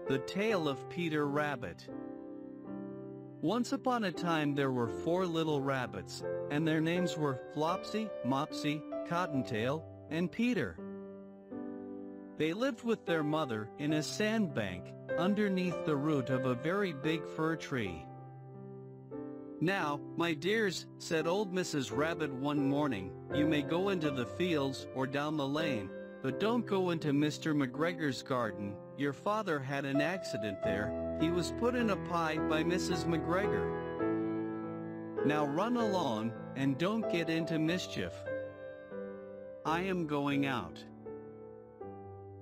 The Tale of Peter Rabbit. Once upon a time there were 4 little rabbits, and their names were Flopsy, Mopsy, Cottontail, and Peter. They lived with their mother in a sandbank, underneath the root of a very big fir tree. "Now, my dears," said old Mrs. Rabbit one morning, "you may go into the fields or down the lane, but don't go into Mr. McGregor's garden. Your father had an accident there. He was put in a pie by Mrs. McGregor. Now run along, and don't get into mischief. I am going out."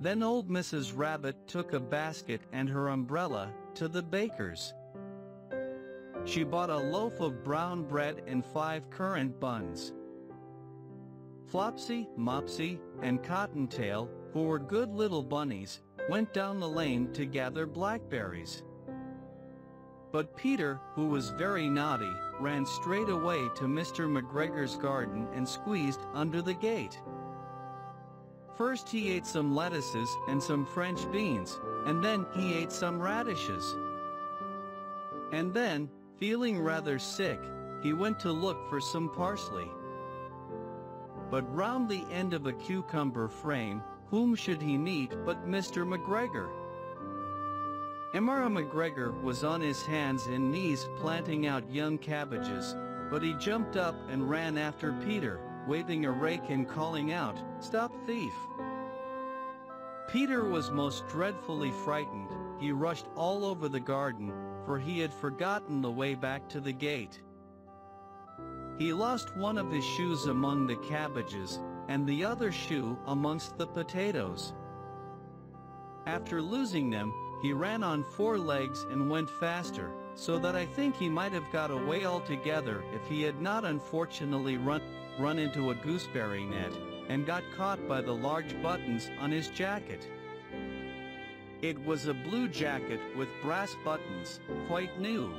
Then old Mrs. Rabbit took a basket and her umbrella to the baker's. She bought a loaf of brown bread and 5 currant buns. Flopsy, Mopsy, and Cottontail, who were good little bunnies, went down the lane to gather blackberries. But Peter, who was very naughty, ran straight away to Mr. McGregor's garden and squeezed under the gate. First he ate some lettuces and some French beans, and then he ate some radishes. And then, feeling rather sick, he went to look for some parsley. But round the end of a cucumber frame, whom should he meet but Mr. McGregor? Emma McGregor was on his hands and knees planting out young cabbages, but he jumped up and ran after Peter, waving a rake and calling out, "Stop, thief!" Peter was most dreadfully frightened. He rushed all over the garden, for he had forgotten the way back to the gate. He lost one of his shoes among the cabbages, and the other shoe amongst the potatoes. After losing them, he ran on 4 legs and went faster, so that I think he might have got away altogether if he had not unfortunately run into a gooseberry net, and got caught by the large buttons on his jacket. It was a blue jacket with brass buttons, quite new.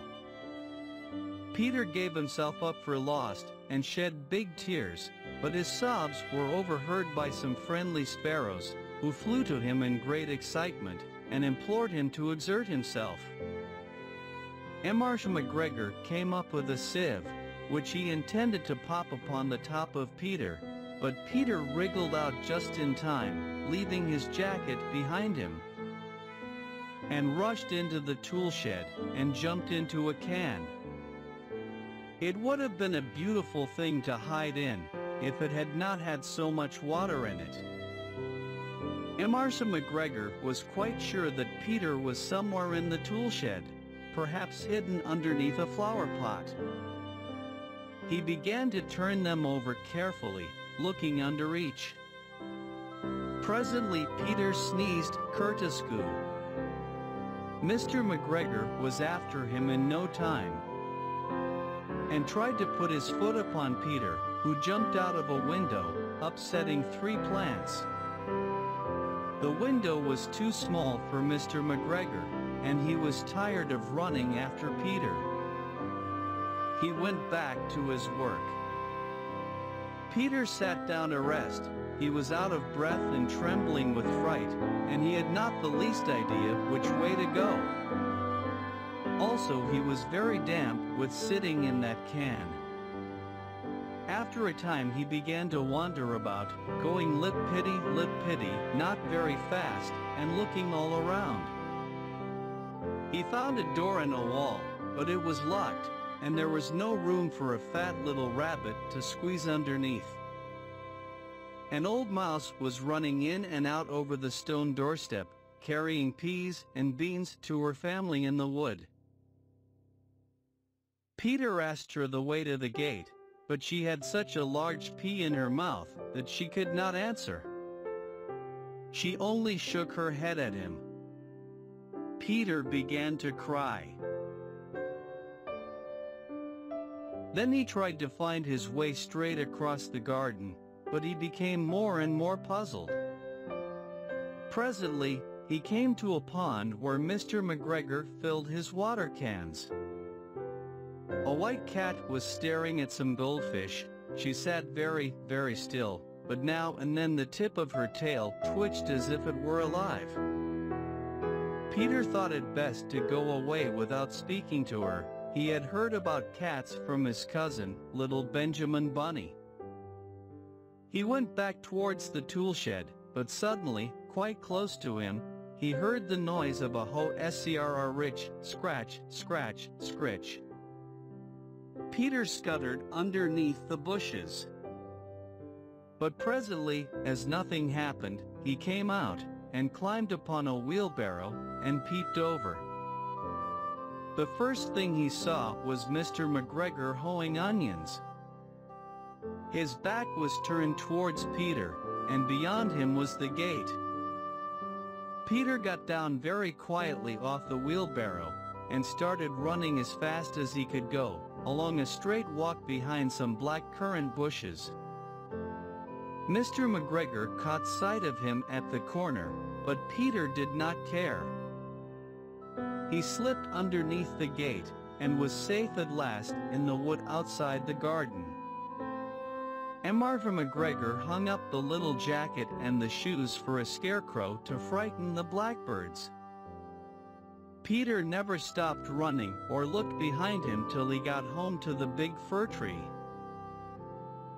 Peter gave himself up for lost, and shed big tears, but his sobs were overheard by some friendly sparrows, who flew to him in great excitement, and implored him to exert himself. Marsh McGregor came up with a sieve, which he intended to pop upon the top of Peter, but Peter wriggled out just in time, leaving his jacket behind him, and rushed into the tool shed, and jumped into a can. It would have been a beautiful thing to hide in, if it had not had so much water in it. Marsh McGregor was quite sure that Peter was somewhere in the tool shed, perhaps hidden underneath a flower pot. He began to turn them over carefully, looking under each. Presently Peter sneezed "Curtiscoo." Mr. McGregor was after him in no time, and tried to put his foot upon Peter, who jumped out of a window, upsetting 3 plants. The window was too small for Mr. McGregor, and he was tired of running after Peter. He went back to his work. Peter sat down to rest. He was out of breath and trembling with fright, and he had not the least idea which way to go. Also, he was very damp with sitting in that can. After a time he began to wander about, going lip-pity, not very fast, and looking all around. He found a door in a wall, but it was locked, and there was no room for a fat little rabbit to squeeze underneath. An old mouse was running in and out over the stone doorstep, carrying peas and beans to her family in the wood. Peter asked her the way to the gate, but she had such a large pea in her mouth that she could not answer. She only shook her head at him. Peter began to cry. Then he tried to find his way straight across the garden, but he became more and more puzzled. Presently, he came to a pond where Mr. McGregor filled his water cans. A white cat was staring at some goldfish. She sat very, very still, but now and then the tip of her tail twitched as if it were alive. Peter thought it best to go away without speaking to her. He had heard about cats from his cousin, little Benjamin Bunny. He went back towards the tool shed, but suddenly, quite close to him, he heard the noise of a rich scratch, scratch, scritch. Peter scuttered underneath the bushes. But presently, as nothing happened, he came out, and climbed upon a wheelbarrow, and peeped over. The first thing he saw was Mr. McGregor hoeing onions. His back was turned towards Peter, and beyond him was the gate. Peter got down very quietly off the wheelbarrow, and started running as fast as he could go, along a straight walk behind some black currant bushes. Mr. McGregor caught sight of him at the corner, but Peter did not care. He slipped underneath the gate, and was safe at last in the wood outside the garden. And Martha McGregor hung up the little jacket and the shoes for a scarecrow to frighten the blackbirds. Peter never stopped running or looked behind him till he got home to the big fir tree.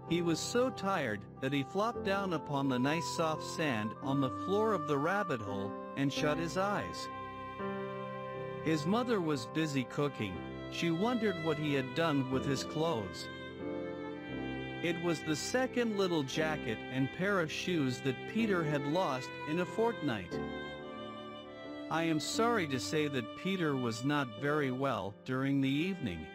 He was so tired that he flopped down upon the nice soft sand on the floor of the rabbit hole and shut his eyes. His mother was busy cooking. She wondered what he had done with his clothes. It was the second little jacket and pair of shoes that Peter had lost in a fortnight. I am sorry to say that Peter was not very well during the evening.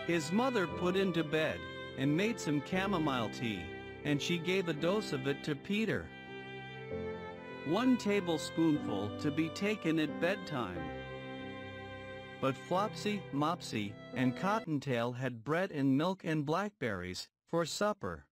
His mother put him to bed, and made some chamomile tea, and she gave a dose of it to Peter. 1 tablespoonful to be taken at bedtime. But Flopsy, Mopsy, and Cottontail had bread and milk and blackberries for supper.